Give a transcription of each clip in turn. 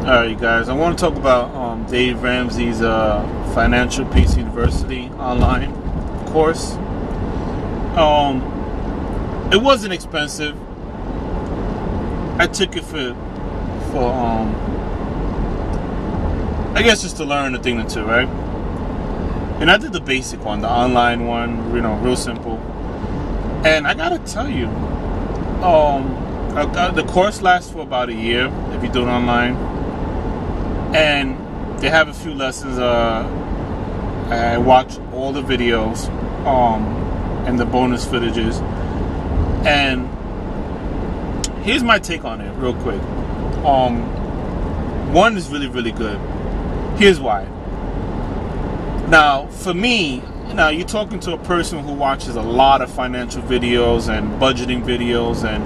Alright guys, I want to talk about Dave Ramsey's Financial Peace University online course. It wasn't expensive. I took it for I guess just to learn a thing or two, right? And I did the basic one, the online one, real simple. And I gotta tell you, the course lasts for about a year if you do it online. And they have a few lessons. I watched all the videos and the bonus footages. And here's my take on it real quick. One is really, really good. Here's why. Now, for me, you're talking to a person who watches a lot of financial videos and budgeting videos and,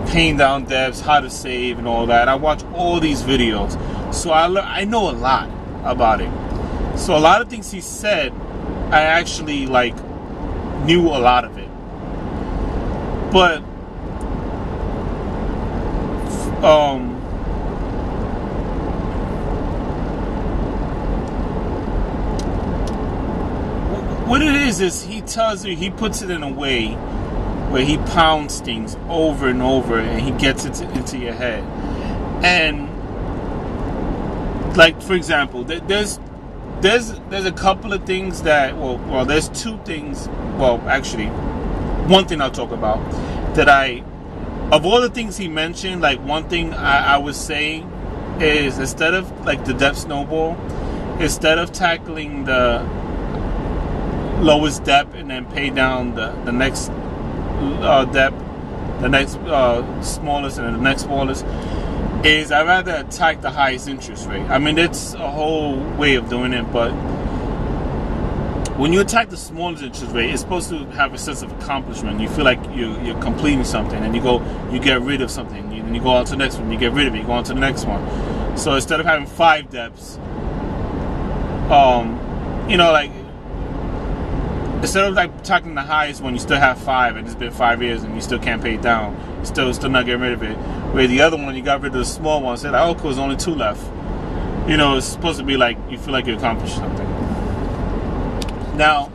paying down debts, how to save and all that. I watch all these videos. So I know a lot about it. So a lot of things he said, I actually knew a lot of it. But what it is he tells you, he puts it in a way where he pounds things over and over and he gets it into your head. And for example, there's a couple of things that well there's two things, actually one thing I'll talk about that of all the things he mentioned, one thing I would say is, instead of the debt snowball, instead of tackling the lowest debt and then pay down the next debt, the next smallest and the next smallest, is I'd rather attack the highest interest rate. I mean, it's a whole way of doing it, but when you attack the smallest interest rate, it's supposed to have a sense of accomplishment. You feel like you're completing something, and you get rid of something, and you go on to the next one, you get rid of it, you go on to the next one. So instead of having 5 debts, instead of attacking the highest one, you still have 5, and it's been 5 years, and you still can't pay it down. You're still not getting rid of it. Where the other one, you got rid of the small one, said, "Oh, cool, there's only 2 left." It's supposed to be you feel like you accomplished something. Now,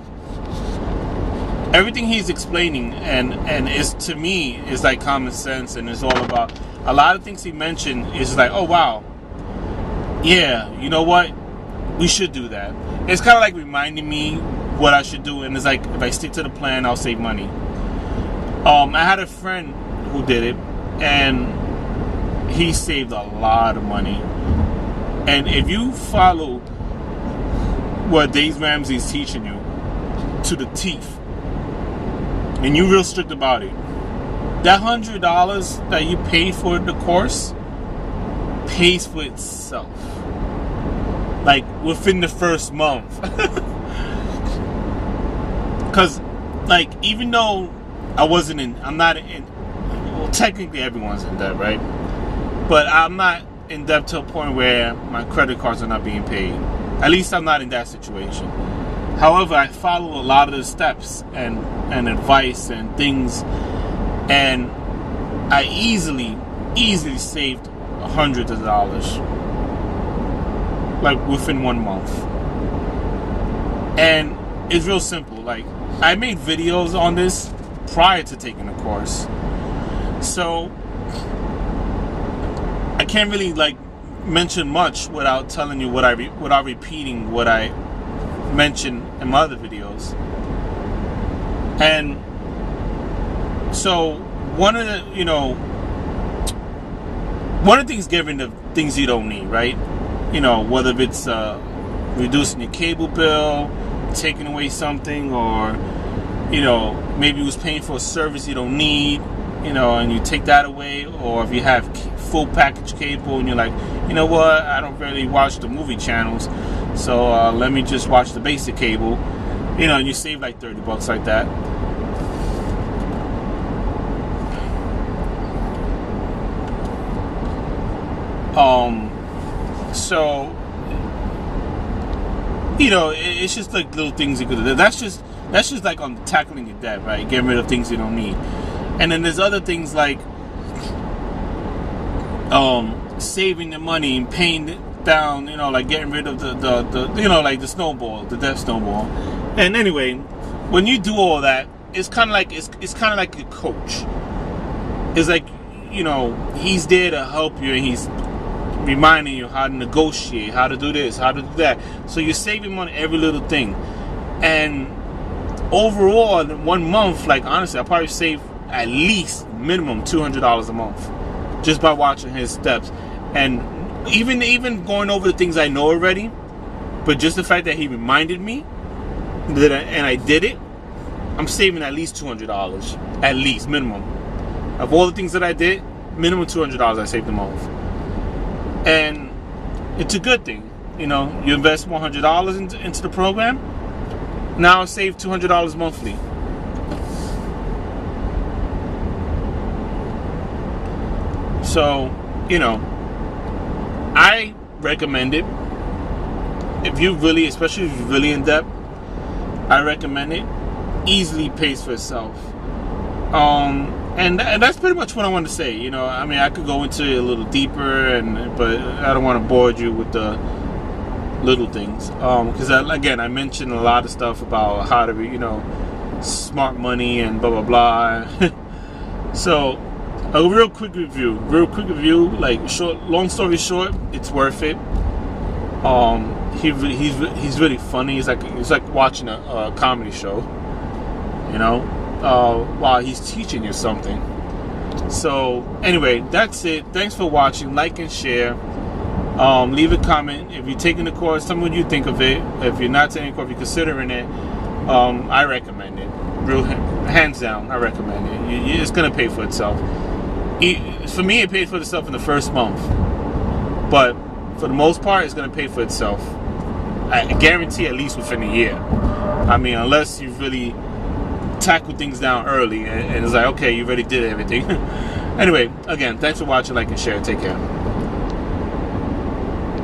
everything he's explaining, and is, to me, is common sense, and it's all about a lot of things he mentioned. Is oh wow, yeah, you know what, we should do that. It's kind of reminding me what I should do, and it's if I stick to the plan, I'll save money. I had a friend who did it, and he saved a lot of money. And if you follow what Dave Ramsey is teaching you to the teeth, and you're real strict about it, that $100 that you pay for the course pays for itself, within the first month. Because even though I'm not in, well, technically everyone's in debt, right? But I'm not in debt to a point where my credit cards are not being paid. At least I'm not in that situation. However, I follow a lot of the steps and advice and things, and I easily saved hundreds of dollars, within 1 month. And it's real simple. I made videos on this prior to taking the course, so I can't really mention much without telling you without repeating what I mentioned in my other videos. And so one of the things, getting the things you don't need, right? Whether it's reducing your cable bill, taking away something, or maybe you was paying for a service you don't need, and you take that away. Or if you have full package cable and you're you know what, I don't really watch the movie channels, so let me just watch the basic cable, and you save $30 like that. So it's just little things you could do. That's just on tackling your debt, right? Getting rid of things you don't need. And then there's other things saving the money and paying it down, like getting rid of the like the snowball, the death snowball. And anyway, when you do all that, it's kind of like it's kind of like a coach. It's like, he's there to help you, and he's reminding you how to negotiate, how to do this, how to do that. So you're saving money every little thing. And overall, in 1 month, like honestly, I probably save at least minimum $200 a month just by watching his steps. And even going over the things I know already, but just the fact that he reminded me and I did it, I'm saving at least $200, at least minimum. Of all the things that I did, minimum $200 I saved a month. And it's a good thing. You invest $100 into the program. Now I save $200 monthly. So, I recommend it. Especially if you're really in debt, I recommend it. Easily pays for itself. And that's pretty much what I want to say. I could go into it a little deeper, but I don't want to bore you with the little things. Because I mentioned a lot of stuff about how to be, smart money and blah blah blah. So, a real quick review. Like long story short, it's worth it. He's really funny. It's like watching a comedy show. While he's teaching you something. So anyway, that's it. Thanks for watching. Like and share. Leave a comment if you're taking the course. Tell me what you think of it. If you're not taking the course, if you're considering it, I recommend it. Real hands down, I recommend it. It's gonna pay for itself. For me, it paid for itself in the first month, but for the most part, it's gonna pay for itself. I guarantee at least within a year. Unless you really tackle things down early and it's like, okay, you already did everything. Anyway, again, thanks for watching. Like and share. Take care.